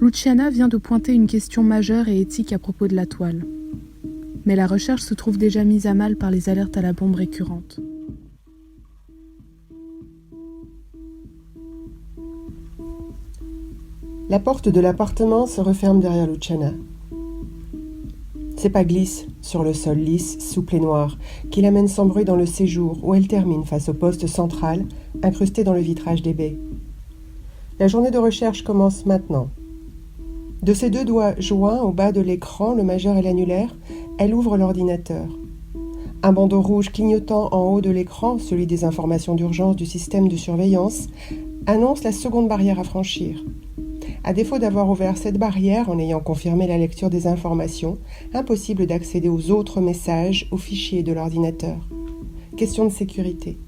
Luciana vient de pointer une question majeure et éthique à propos de la toile. Mais la recherche se trouve déjà mise à mal par les alertes à la bombe récurrentes. La porte de l'appartement se referme derrière Luciana. Ses pas glissent sur le sol lisse, souple et noir, qui l'amène sans bruit dans le séjour où elle termine face au poste central, incrusté dans le vitrage des baies. La journée de recherche commence maintenant. De ses deux doigts joints au bas de l'écran, le majeur et l'annulaire, elle ouvre l'ordinateur. Un bandeau rouge clignotant en haut de l'écran, celui des informations d'urgence du système de surveillance, annonce la seconde barrière à franchir. À défaut d'avoir ouvert cette barrière en ayant confirmé la lecture des informations, impossible d'accéder aux autres messages ou fichiers de l'ordinateur. Question de sécurité.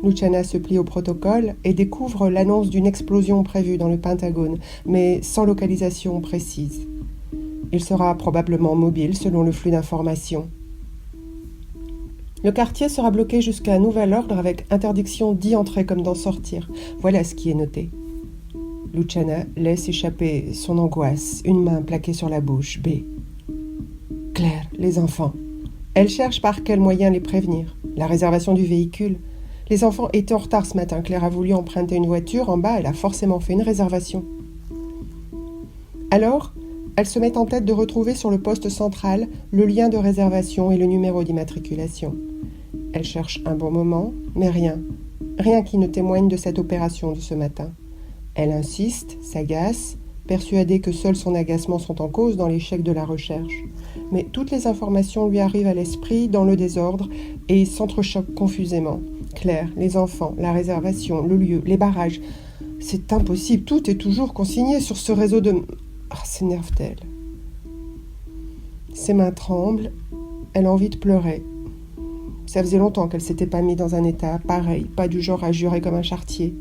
Luciana se plie au protocole et découvre l'annonce d'une explosion prévue dans le Pentagone, mais sans localisation précise. Il sera probablement mobile selon le flux d'informations. Le quartier sera bloqué jusqu'à nouvel ordre avec interdiction d'y entrer comme d'en sortir. Voilà ce qui est noté. Luciana laisse échapper son angoisse, une main plaquée sur la bouche. B. Claire, les enfants. Elle cherche par quel moyen les prévenir. La réservation du véhicule. Les enfants étaient en retard ce matin. Claire a voulu emprunter une voiture. En bas, elle a forcément fait une réservation. Alors, elle se met en tête de retrouver sur le poste central le lien de réservation et le numéro d'immatriculation. Elle cherche un bon moment, mais rien. Rien qui ne témoigne de cette opération de ce matin. Elle insiste, s'agace, persuadée que seuls son agacement sont en cause dans l'échec de la recherche. Mais toutes les informations lui arrivent à l'esprit dans le désordre et s'entrechoquent confusément. Claire, les enfants, la réservation, le lieu, les barrages. C'est impossible, tout est toujours consigné sur ce réseau de... Ah, s'énerve-t-elle. Ses mains tremblent, elle a envie de pleurer. Ça faisait longtemps qu'elle s'était pas mise dans un état pareil, pas du genre à jurer comme un charretier.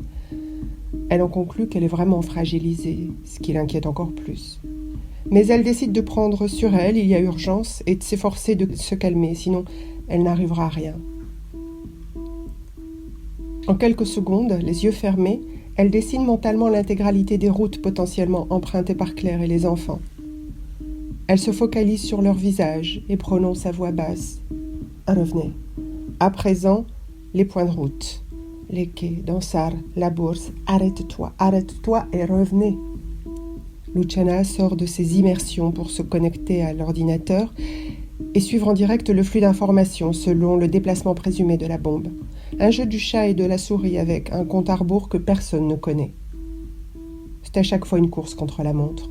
Elle en conclut qu'elle est vraiment fragilisée, ce qui l'inquiète encore plus. Mais elle décide de prendre sur elle, il y a urgence, et de s'efforcer de se calmer, sinon elle n'arrivera à rien. En quelques secondes, les yeux fermés, elle dessine mentalement l'intégralité des routes potentiellement empruntées par Claire et les enfants. Elle se focalise sur leur visage et prononce à voix basse. Revenez. À présent, les points de route. Les quais, Dansar, la bourse, arrête-toi et revenez. Luciana sort de ses immersions pour se connecter à l'ordinateur et suivre en direct le flux d'informations selon le déplacement présumé de la bombe. Un jeu du chat et de la souris avec un compte à rebours que personne ne connaît. C'est à chaque fois une course contre la montre.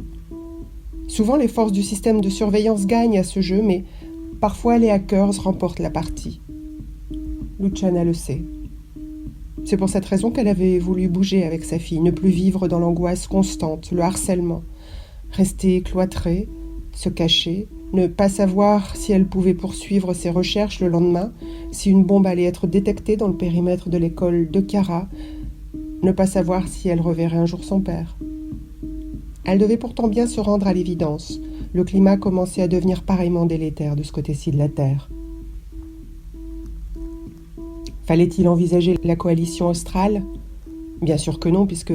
Souvent, les forces du système de surveillance gagnent à ce jeu, mais parfois les hackers remportent la partie. Luciana le sait. C'est pour cette raison qu'elle avait voulu bouger avec sa fille, ne plus vivre dans l'angoisse constante, le harcèlement. Rester cloîtrée, se cacher, ne pas savoir si elle pouvait poursuivre ses recherches le lendemain, si une bombe allait être détectée dans le périmètre de l'école de Chiara, ne pas savoir si elle reverrait un jour son père. Elle devait pourtant bien se rendre à l'évidence. Le climat commençait à devenir pareillement délétère de ce côté-ci de la Terre. Fallait-il envisager la coalition australe ? Bien sûr que non, puisque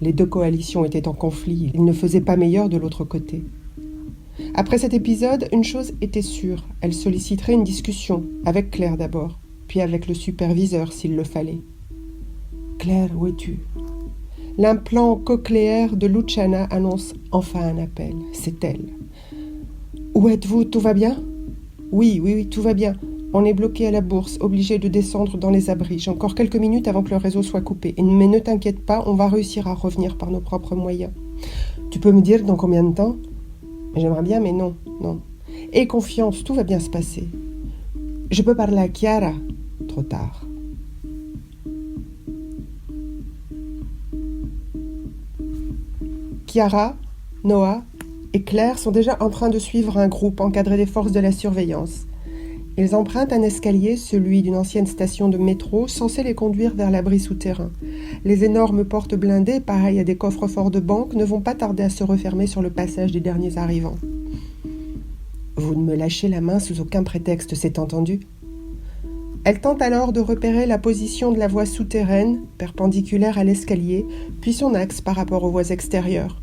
les deux coalitions étaient en conflit. Il ne faisait pas meilleur de l'autre côté. Après cet épisode, une chose était sûre. Elle solliciterait une discussion, avec Claire d'abord, puis avec le superviseur s'il le fallait. « Claire, où es-tu » L'implant cochléaire de Luciana annonce enfin un appel. C'est elle. « Où êtes-vous ? Tout va bien ?»« Oui, tout va bien. On est bloqué à la bourse, obligé de descendre dans les abris. J'ai encore quelques minutes avant que le réseau soit coupé. Mais ne t'inquiète pas, on va réussir à revenir par nos propres moyens. Tu peux me dire dans combien de temps ? J'aimerais bien, mais non. Aie confiance, tout va bien se passer. Je peux parler à Chiara ? Trop tard. Chiara, Noah et Claire sont déjà en train de suivre un groupe encadré des forces de la surveillance. Ils empruntent un escalier, celui d'une ancienne station de métro, censé les conduire vers l'abri souterrain. Les énormes portes blindées, pareilles à des coffres-forts de banque, ne vont pas tarder à se refermer sur le passage des derniers arrivants. « Vous ne me lâchez la main sous aucun prétexte, c'est entendu ?» Elle tente alors de repérer la position de la voie souterraine, perpendiculaire à l'escalier, puis son axe par rapport aux voies extérieures.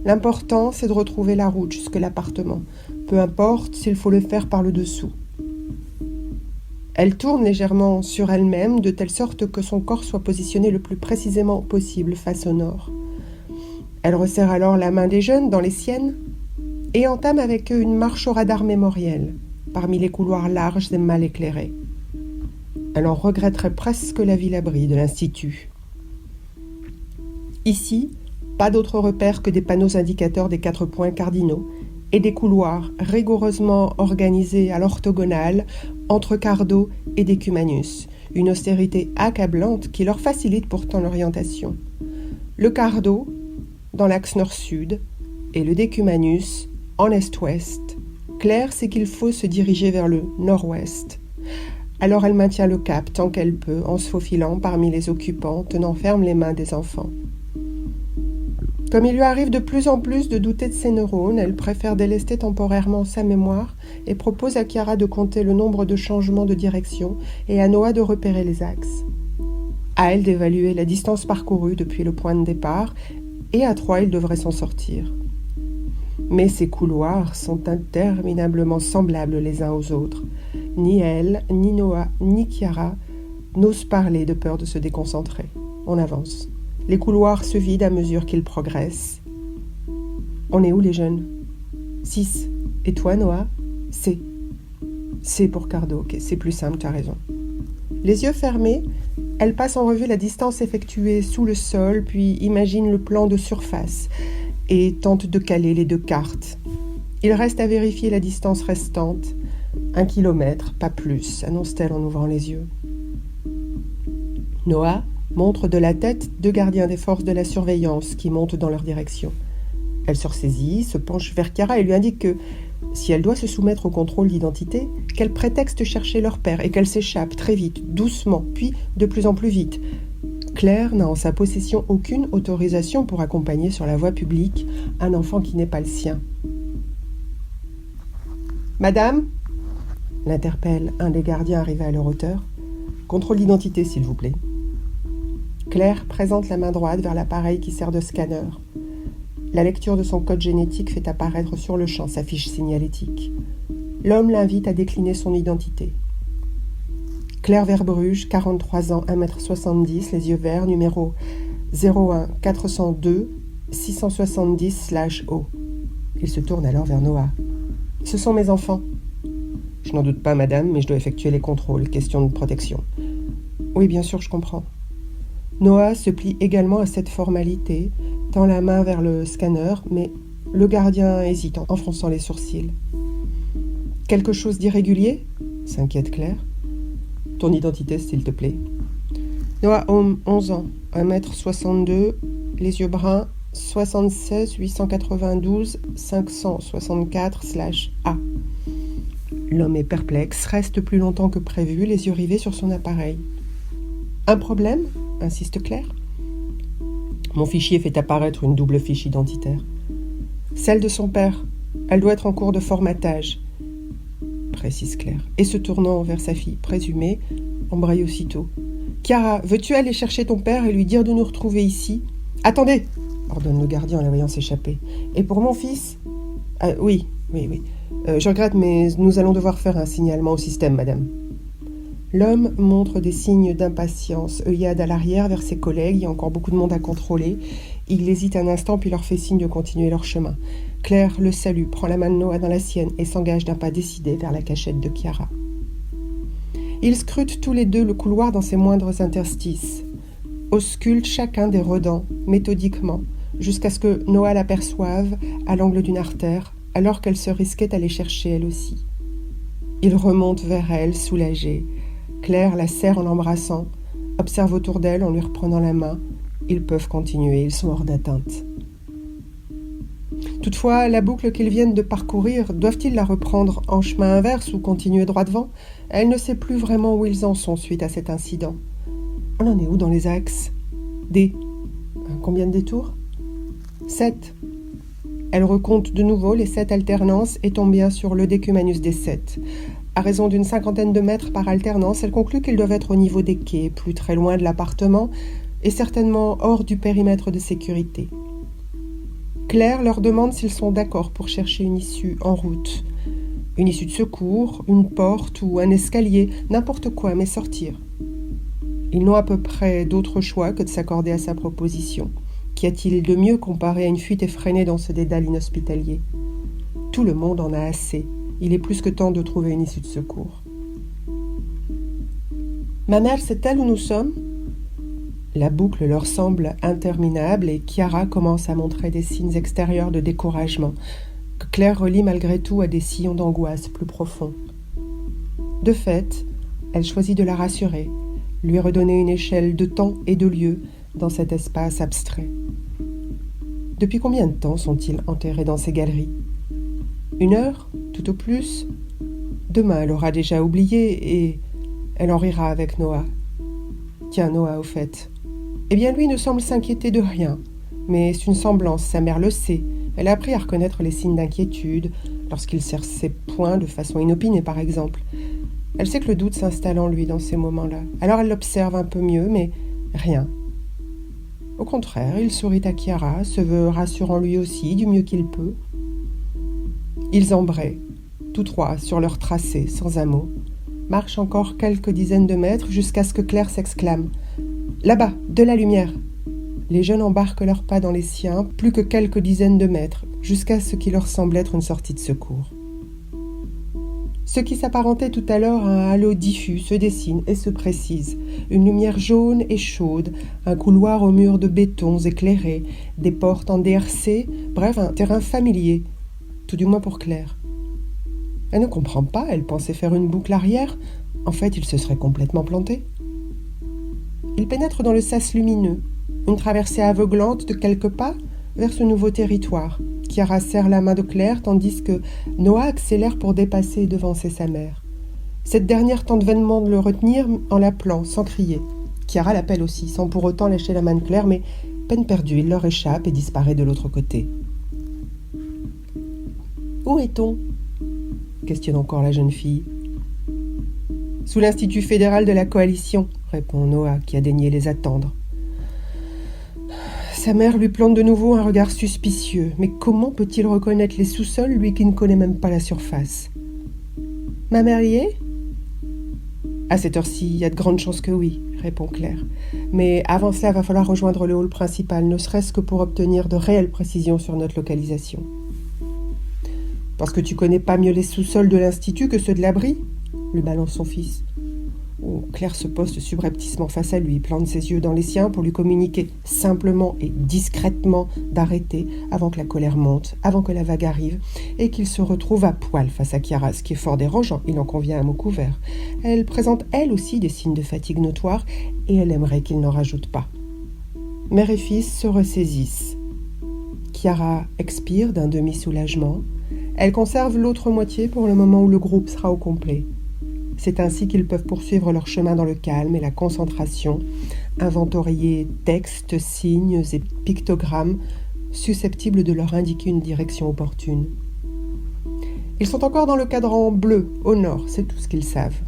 L'important, c'est de retrouver la route jusque l'appartement. Peu importe s'il faut le faire par le dessous. Elle tourne légèrement sur elle-même, de telle sorte que son corps soit positionné le plus précisément possible face au nord. Elle resserre alors la main des jeunes dans les siennes et entame avec eux une marche au radar mémoriel, parmi les couloirs larges et mal éclairés. Elle en regretterait presque la ville-abri de l'Institut. Ici, pas d'autres repères que des panneaux indicateurs des 4 points cardinaux et des couloirs rigoureusement organisés à l'orthogonale entre Cardo et Decumanus, une austérité accablante qui leur facilite pourtant l'orientation. Le Cardo, dans l'axe nord-sud, et le Decumanus, en est-ouest. Claire sait qu'il faut se diriger vers le nord-ouest. Alors elle maintient le cap tant qu'elle peut, en se faufilant parmi les occupants, tenant ferme les mains des enfants. Comme il lui arrive de plus en plus de douter de ses neurones, elle préfère délester temporairement sa mémoire et propose à Chiara de compter le nombre de changements de direction et à Noah de repérer les axes. À elle d'évaluer la distance parcourue depuis le point de départ, et à 3, il devrait s'en sortir. Mais ces couloirs sont interminablement semblables les uns aux autres. Ni elle, ni Noah, ni Chiara n'osent parler de peur de se déconcentrer. On avance. Les couloirs se vident à mesure qu'ils progressent. On est où les jeunes ? 6. Et toi, Noah ? C. C pour Cardo. Ok, c'est plus simple, tu as raison. Les yeux fermés, elle passe en revue la distance effectuée sous le sol, puis imagine le plan de surface et tente de caler les 2 cartes. Il reste à vérifier la distance restante. 1 kilomètre, pas plus, annonce-t-elle en ouvrant les yeux. Noah montre de la tête 2 gardiens des forces de la surveillance qui montent dans leur direction. Elle se ressaisit, se penche vers Chiara et lui indique que, si elle doit se soumettre au contrôle d'identité, qu'elle prétexte chercher leur père et qu'elle s'échappe très vite, doucement, puis de plus en plus vite. Claire n'a en sa possession aucune autorisation pour accompagner sur la voie publique un enfant qui n'est pas le sien. « Madame ?» l'interpelle un des gardiens arrivés à leur hauteur. « Contrôle d'identité, s'il vous plaît. » Claire présente la main droite vers l'appareil qui sert de scanner. La lecture de son code génétique fait apparaître sur le champ sa fiche signalétique. L'homme l'invite à décliner son identité. Claire Verbruge, 43 ans, 1m70, les yeux verts, numéro 01 402 670/O. Il se tourne alors vers Noah. « Ce sont mes enfants. »« Je n'en doute pas, madame, mais je dois effectuer les contrôles, question de protection. »« Oui, bien sûr, je comprends. » Noah se plie également à cette formalité, tend la main vers le scanner, mais le gardien hésite en fronçant les sourcils. « Quelque chose d'irrégulier ?» s'inquiète Claire. « Ton identité, s'il te plaît. » Noah Homme, 11 ans, 1m62, les yeux bruns, 76 892 564/A. L'homme est perplexe, reste plus longtemps que prévu, les yeux rivés sur son appareil. « Un problème ?» insiste Claire. « Mon fichier fait apparaître une double fiche identitaire. Celle de son père. Elle doit être en cours de formatage, » précise Claire. Et se tournant vers sa fille présumée, embraye aussitôt. « Chiara, veux-tu aller chercher ton père et lui dire de nous retrouver ici ? » « Attendez !» ordonne le gardien en la voyant s'échapper. « Et pour mon fils ? » Oui. Je regrette, mais nous allons devoir faire un signalement au système, madame. » L'homme montre des signes d'impatience, œillade à l'arrière vers ses collègues, il y a encore beaucoup de monde à contrôler. Il hésite un instant puis leur fait signe de continuer leur chemin. Claire le salue, prend la main de Noah dans la sienne et s'engage d'un pas décidé vers la cachette de Chiara. Ils scrutent tous les deux le couloir dans ses moindres interstices, auscultent chacun des redans, méthodiquement, jusqu'à ce que Noah l'aperçoive à l'angle d'une artère, alors qu'elle se risquait à les chercher elle aussi. Il remonte vers elle, soulagé. Claire la serre en l'embrassant, observe autour d'elle en lui reprenant la main. Ils peuvent continuer, ils sont hors d'atteinte. Toutefois, la boucle qu'ils viennent de parcourir, doivent-ils la reprendre en chemin inverse ou continuer droit devant ? Elle ne sait plus vraiment où ils en sont suite à cet incident. On en est où dans les axes ? D. Combien de détours ? 7. Elle recompte de nouveau les 7 alternances et tombe bien sur le Decumanus des 7. À raison d'une 50aine de mètres par alternance, elle conclut qu'ils doivent être au niveau des quais, plus très loin de l'appartement et certainement hors du périmètre de sécurité. Claire leur demande s'ils sont d'accord pour chercher une issue en route. Une issue de secours, une porte ou un escalier, n'importe quoi, mais sortir. Ils n'ont à peu près d'autre choix que de s'accorder à sa proposition. Qu'y a-t-il de mieux comparé à une fuite effrénée dans ce dédale inhospitalier ? Tout le monde en a assez. Il est plus que temps de trouver une issue de secours. « Ma mère sait-elle où nous sommes ?» La boucle leur semble interminable et Chiara commence à montrer des signes extérieurs de découragement, que Claire relie malgré tout à des sillons d'angoisse plus profonds. De fait, elle choisit de la rassurer, lui redonner une échelle de temps et de lieu dans cet espace abstrait. Depuis combien de temps sont-ils enterrés dans ces galeries ? 1 heure, tout au plus ? Demain, elle aura déjà oublié et elle en rira avec Noah. Tiens, Noah, au fait. Eh bien, lui ne semble s'inquiéter de rien, mais c'est une semblance, sa mère le sait. Elle a appris à reconnaître les signes d'inquiétude, lorsqu'il serre ses poings de façon inopinée, par exemple. Elle sait que le doute s'installe en lui dans ces moments-là. Alors elle l'observe un peu mieux, mais rien. Au contraire, il sourit à Chiara, se veut rassurant lui aussi, du mieux qu'il peut. Ils embraient, tous trois, sur leur tracé, sans un mot. Marchent encore quelques dizaines de mètres jusqu'à ce que Claire s'exclame. « Là-bas, de la lumière !» Les jeunes embarquent leurs pas dans les siens, plus que quelques dizaines de mètres, jusqu'à ce qui leur semble être une sortie de secours. Ce qui s'apparentait tout à l'heure à un halo diffus se dessine et se précise. Une lumière jaune et chaude, un couloir aux murs de béton éclairés, des portes en DRC, bref, un terrain familier, tout du moins pour Claire. Elle ne comprend pas, elle pensait faire une boucle arrière. En fait, il se serait complètement planté. Il pénètre dans le sas lumineux, une traversée aveuglante de quelques pas vers ce nouveau territoire. Chiara serre la main de Claire tandis que Noah accélère pour dépasser et devancer sa mère. Cette dernière tente vainement de le retenir en l'appelant, sans crier. Chiara l'appelle aussi, sans pour autant lâcher la main de Claire, mais peine perdue, il leur échappe et disparaît de l'autre côté. « Où est-on » questionne encore la jeune fille. « Sous l'Institut fédéral de la coalition » répond Noah, qui a daigné les attendre. Sa mère lui plante de nouveau un regard suspicieux. Mais comment peut-il reconnaître les sous-sols, lui qui ne connaît même pas la surface ? « Ma mère y est ?» À cette heure-ci, il y a de grandes chances que oui, répond Claire. Mais avant cela, va falloir rejoindre le hall principal, ne serait-ce que pour obtenir de réelles précisions sur notre localisation. « Parce que tu connais pas mieux les sous-sols de l'Institut que ceux de l'abri ?» lui balance son fils. Claire se poste subrepticement face à lui, plante ses yeux dans les siens pour lui communiquer simplement et discrètement d'arrêter avant que la colère monte, avant que la vague arrive, et qu'il se retrouve à poil face à Chiara, ce qui est fort dérangeant, il en convient à mot couvert. Elle présente elle aussi des signes de fatigue notoires, et elle aimerait qu'il n'en rajoute pas. Mère et fils se ressaisissent. Chiara expire d'un demi-soulagement. Elle conserve l'autre moitié pour le moment où le groupe sera au complet. C'est ainsi qu'ils peuvent poursuivre leur chemin dans le calme et la concentration, inventorier textes, signes et pictogrammes susceptibles de leur indiquer une direction opportune. Ils sont encore dans le cadran bleu, au nord, c'est tout ce qu'ils savent.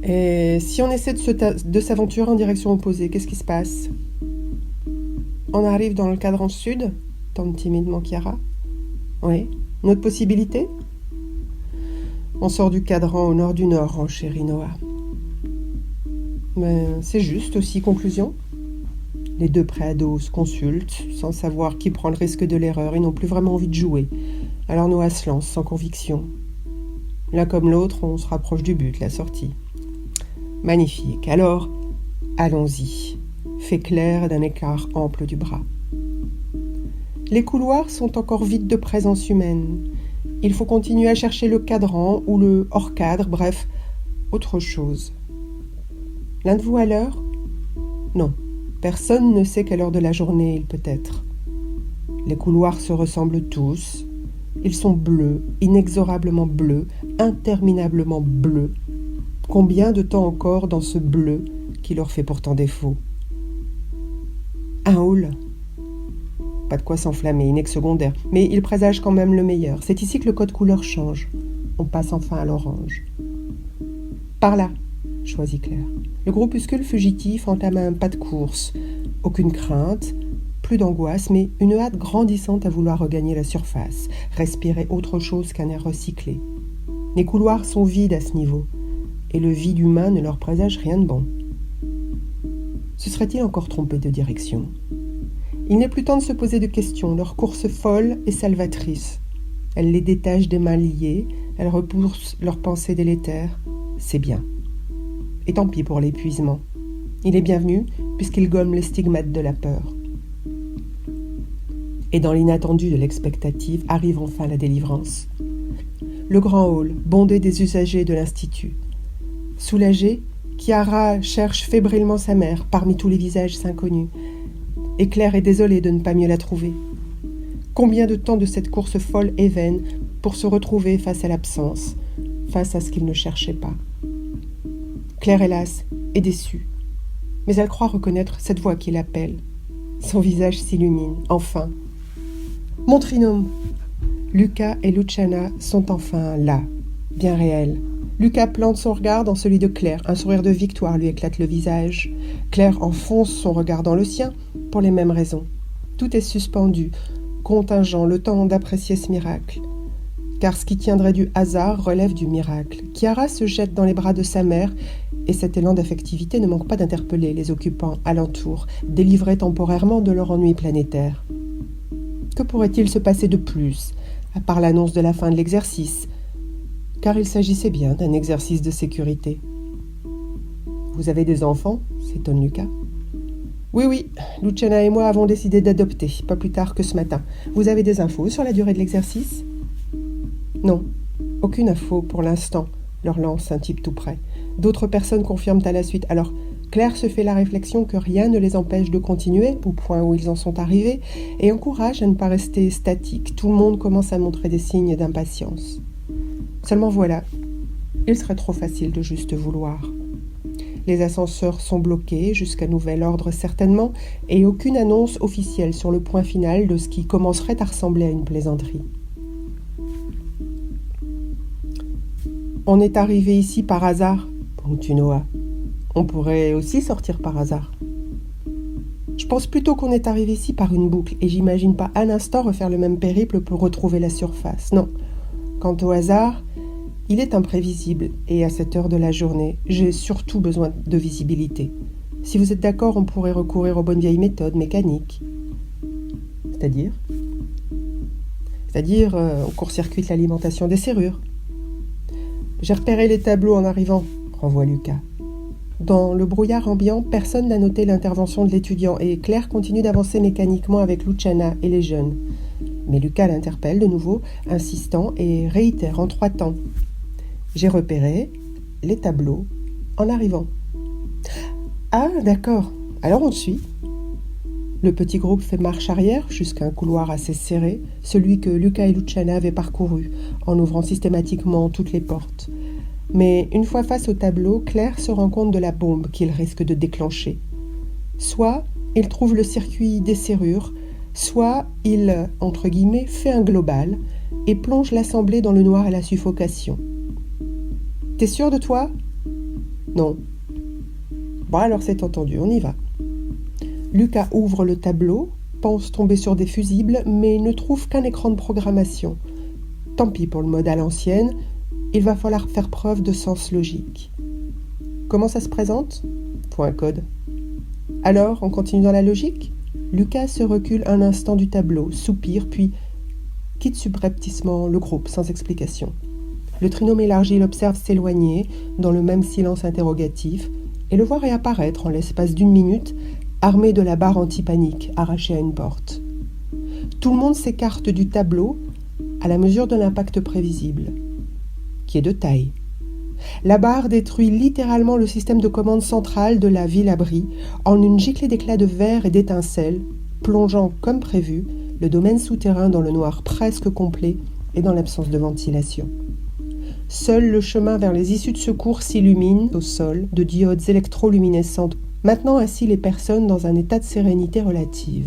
Et si on essaie de s'aventurer en direction opposée, qu'est-ce qui se passe ? On arrive dans le cadran sud ? Tente timidement Chiara. Oui, une autre possibilité ? On sort du cadran au nord du nord, renchérit Noah. Mais c'est juste aussi, conclusion. Les deux préados se consultent, sans savoir qui prend le risque de l'erreur. Ils n'ont plus vraiment envie de jouer. Alors Noah se lance, sans conviction. L'un comme l'autre, on se rapproche du but, la sortie. Magnifique. Alors, allons-y. Fait Claire d'un écart ample du bras. Les couloirs sont encore vides de présence humaine. Il faut continuer à chercher le cadran ou le hors-cadre, bref, autre chose. L'un de vous à l'heure ? Non, personne ne sait quelle heure de la journée il peut être. Les couloirs se ressemblent tous. Ils sont bleus, inexorablement bleus, interminablement bleus. Combien de temps encore dans ce bleu qui leur fait pourtant défaut ? Un hall. Pas de quoi s'enflammer, inex-secondaire, mais il présage quand même le meilleur. C'est ici que le code couleur change. On passe enfin à l'orange. Par là, choisit Claire. Le groupuscule fugitif entame un pas de course. Aucune crainte, plus d'angoisse, mais une hâte grandissante à vouloir regagner la surface, respirer autre chose qu'un air recyclé. Les couloirs sont vides à ce niveau, et le vide humain ne leur présage rien de bon. Se serait-il encore trompé de direction ? Il n'est plus temps de se poser de questions, leur course folle est salvatrice. Elle les détache des mains liées, elle repousse leurs pensées délétères. C'est bien. Et tant pis pour l'épuisement. Il est bienvenu puisqu'il gomme les stigmates de la peur. Et dans l'inattendu de l'expectative arrive enfin la délivrance. Le grand hall, bondé des usagers de l'Institut. Soulagé, Chiara cherche fébrilement sa mère parmi tous les visages inconnus. Et Claire est désolée de ne pas mieux la trouver. Combien de temps de cette course folle et vaine pour se retrouver face à l'absence, face à ce qu'il ne cherchait pas. Claire, hélas, est déçue. Mais elle croit reconnaître cette voix qui l'appelle. Son visage s'illumine, enfin. Mon trinôme. Luca et Luciana sont enfin là, bien réels. Luca plante son regard dans celui de Claire. Un sourire de victoire lui éclate le visage. Claire enfonce son regard dans le sien pour les mêmes raisons. Tout est suspendu, contingent, le temps d'apprécier ce miracle. Car ce qui tiendrait du hasard relève du miracle. Chiara se jette dans les bras de sa mère et cet élan d'affectivité ne manque pas d'interpeller les occupants alentour, délivrés temporairement de leur ennui planétaire. Que pourrait-il se passer de plus, à part l'annonce de la fin de l'exercice ? Car il s'agissait bien d'un exercice de sécurité. « Vous avez des enfants ?» s'étonne Luca. « Oui, Luciana et moi avons décidé d'adopter, pas plus tard que ce matin. Vous avez des infos sur la durée de l'exercice ?» « Non, aucune info pour l'instant, leur lance un type tout près. D'autres personnes confirment à la suite. Alors, Claire se fait la réflexion que rien ne les empêche de continuer au point où ils en sont arrivés et encourage à ne pas rester statique. Tout le monde commence à montrer des signes d'impatience. Seulement voilà, il serait trop facile de juste vouloir. Les ascenseurs sont bloqués jusqu'à nouvel ordre certainement et aucune annonce officielle sur le point final de ce qui commencerait à ressembler à une plaisanterie. On est arrivé ici par hasard, ponctue Noah. On pourrait aussi sortir par hasard. Je pense plutôt qu'on est arrivé ici par une boucle et j'imagine pas un instant refaire le même périple pour retrouver la surface. Non. Quant au hasard, il est imprévisible et à cette heure de la journée, j'ai surtout besoin de visibilité. Si vous êtes d'accord, on pourrait recourir aux bonnes vieilles méthodes mécaniques. C'est-à-dire, on court-circuite l'alimentation des serrures. J'ai repéré les tableaux en arrivant, renvoie Luca. Dans le brouillard ambiant, personne n'a noté l'intervention de l'étudiant et Claire continue d'avancer mécaniquement avec Luciana et les jeunes. Mais Luca l'interpelle de nouveau, insistant et réitère en 3 temps. J'ai repéré les tableaux en arrivant. Ah, d'accord, alors on te suit. Le petit groupe fait marche arrière jusqu'à un couloir assez serré, celui que Luca et Luciana avaient parcouru, en ouvrant systématiquement toutes les portes. Mais une fois face au tableau, Claire se rend compte de la bombe qu'il risque de déclencher. Soit il trouve le circuit des serrures, soit il, entre guillemets, fait un global et plonge l'assemblée dans le noir et la suffocation. « T'es sûr de toi ?»« Non. » « Bon, alors c'est entendu, on y va. » Luca ouvre le tableau, pense tomber sur des fusibles, mais ne trouve qu'un écran de programmation. Tant pis pour le mode à l'ancienne, il va falloir faire preuve de sens logique. Comment ça se présente ? Point code. Alors, on continue dans la logique ? Luca se recule un instant du tableau, soupire, puis quitte subrepticement le groupe sans explication. Le trinôme élargi l'observe s'éloigner dans le même silence interrogatif et le voit réapparaître en l'espace d'1 minute, armé de la barre anti-panique arrachée à une porte. Tout le monde s'écarte du tableau à la mesure de l'impact prévisible, qui est de taille. La barre détruit littéralement le système de commande central de la ville-abri en une giclée d'éclats de verre et d'étincelles, plongeant comme prévu le domaine souterrain dans le noir presque complet et dans l'absence de ventilation. Seul le chemin vers les issues de secours s'illumine au sol de diodes électroluminescentes, maintenant assis les personnes dans un état de sérénité relative.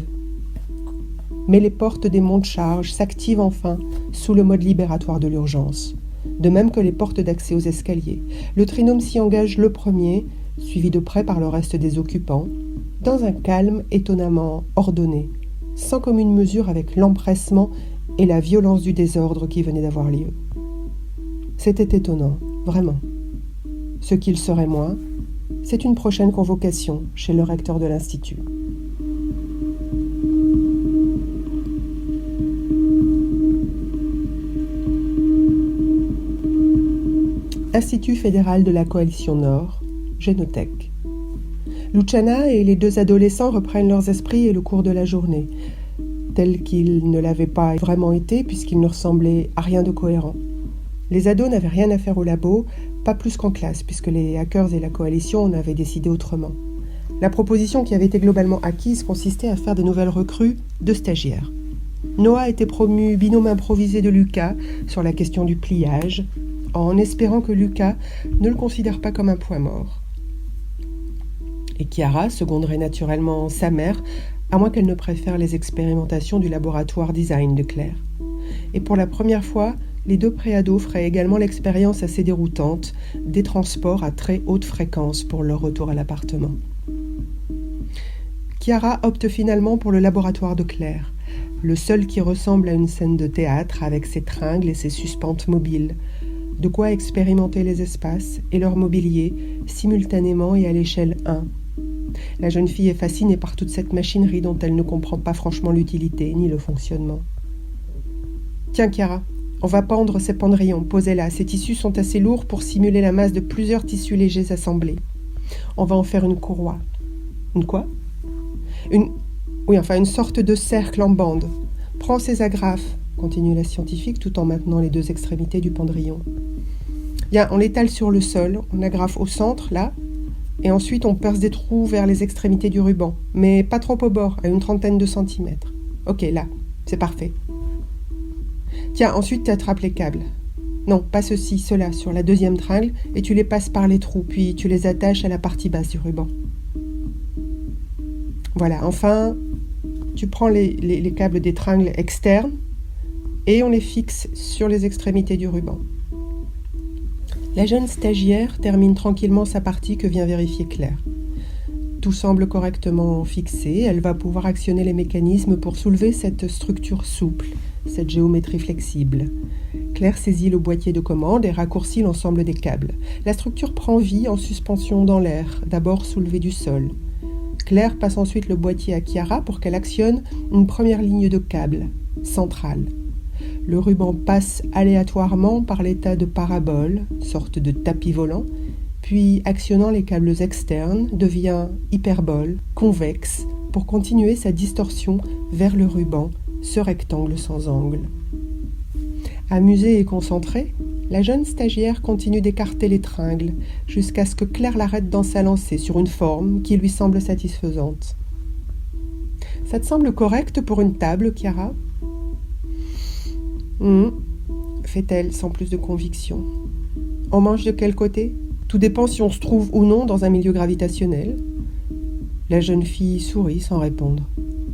Mais les portes des monte-charges s'activent enfin sous le mode libératoire de l'urgence, de même que les portes d'accès aux escaliers. Le trinôme s'y engage le premier, suivi de près par le reste des occupants, dans un calme étonnamment ordonné, sans commune mesure avec l'empressement et la violence du désordre qui venait d'avoir lieu. C'était étonnant, vraiment. Ce qu'il serait moins, c'est une prochaine convocation chez le recteur de l'Institut. Institut fédéral de la Coalition Nord, Génothèque. Luciana et les deux adolescents reprennent leurs esprits et le cours de la journée, tel qu'ils ne l'avaient pas vraiment été puisqu'ils ne ressemblaient à rien de cohérent. Les ados n'avaient rien à faire au labo, pas plus qu'en classe, puisque les hackers et la coalition en avaient décidé autrement. La proposition qui avait été globalement acquise consistait à faire des nouvelles recrues de stagiaires. Noah était promu binôme improvisé de Lucas sur la question du pliage, en espérant que Lucas ne le considère pas comme un point mort. Et Chiara seconderait naturellement sa mère, à moins qu'elle ne préfère les expérimentations du laboratoire design de Claire. Et pour la première fois, les deux préados feraient également l'expérience assez déroutante des transports à très haute fréquence pour leur retour à l'appartement. Chiara opte finalement pour le laboratoire de Claire, le seul qui ressemble à une scène de théâtre avec ses tringles et ses suspentes mobiles. De quoi expérimenter les espaces et leur mobilier simultanément et à l'échelle 1. La jeune fille est fascinée par toute cette machinerie dont elle ne comprend pas franchement l'utilité ni le fonctionnement. « Tiens, Chiara, on va pendre ces pendrillons, posez-la. Ces tissus sont assez lourds pour simuler la masse de plusieurs tissus légers assemblés. On va en faire une courroie. » « Une quoi ? » Une sorte de cercle en bande. Prends ces agrafes, continue la scientifique tout en maintenant les deux extrémités du pendrillon. Bien, on l'étale sur le sol, on agrafe au centre, là, et ensuite on perce des trous vers les extrémités du ruban, mais pas trop au bord, à une 30aine de centimètres. Ok, là, c'est parfait. Tiens, ensuite tu attrapes les câbles. Non, pas ceux-ci, ceux-là, sur la deuxième tringle, et tu les passes par les trous, puis tu les attaches à la partie basse du ruban. Voilà, enfin, tu prends les câbles des tringles externes, et on les fixe sur les extrémités du ruban. La jeune stagiaire termine tranquillement sa partie que vient vérifier Claire. Tout semble correctement fixé, elle va pouvoir actionner les mécanismes pour soulever cette structure souple, cette géométrie flexible. Claire saisit le boîtier de commande et raccourcit l'ensemble des câbles. La structure prend vie en suspension dans l'air, d'abord soulevée du sol. Claire passe ensuite le boîtier à Chiara pour qu'elle actionne une première ligne de câbles, centrale. Le ruban passe aléatoirement par l'état de parabole, sorte de tapis volant, puis actionnant les câbles externes, devient hyperbole, convexe, pour continuer sa distorsion vers le ruban, ce rectangle sans angle. Amusée et concentrée, la jeune stagiaire continue d'écarter les tringles jusqu'à ce que Claire l'arrête dans sa lancée sur une forme qui lui semble satisfaisante. « Ça te semble correct pour une table, Chiara ?» fait-elle sans plus de conviction. « On mange de quel côté ? Tout dépend si on se trouve ou non dans un milieu gravitationnel. » La jeune fille sourit sans répondre.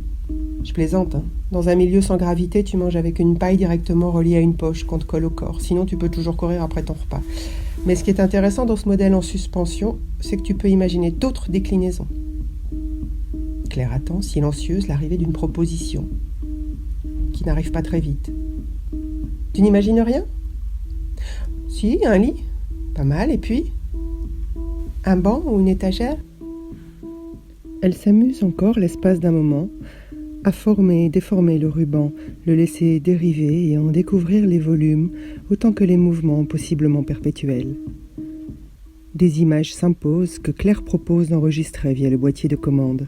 « Je plaisante, hein. Dans un milieu sans gravité, tu manges avec une paille directement reliée à une poche qu'on te colle au corps. Sinon, tu peux toujours courir après ton repas. Mais ce qui est intéressant dans ce modèle en suspension, c'est que tu peux imaginer d'autres déclinaisons. » Claire attend, silencieuse, l'arrivée d'une proposition qui n'arrive pas très vite. « Tu n'imagines rien ? » ?»« Si, un lit. Pas mal. Et puis ? Un banc ou une étagère ?» Elle s'amuse encore l'espace d'un moment à former et déformer le ruban, le laisser dériver et en découvrir les volumes autant que les mouvements possiblement perpétuels. Des images s'imposent que Claire propose d'enregistrer via le boîtier de commande.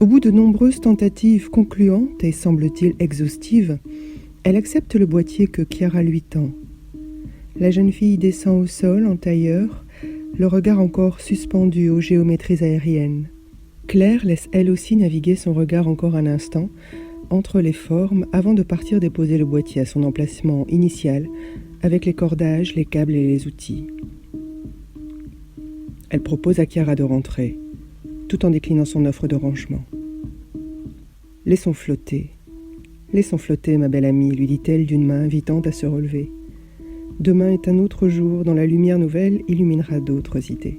Au bout de nombreuses tentatives concluantes et semble-t-il exhaustives, elle accepte le boîtier que Chiara lui tend. La jeune fille descend au sol en tailleur, le regard encore suspendu aux géométries aériennes. Claire laisse elle aussi naviguer son regard encore un instant entre les formes avant de partir déposer le boîtier à son emplacement initial avec les cordages, les câbles et les outils. Elle propose à Chiara de rentrer, tout en déclinant son offre de rangement. « Laissons flotter, ma belle amie, lui dit-elle d'une main invitante à se relever. Demain est un autre jour dont la lumière nouvelle illuminera d'autres idées.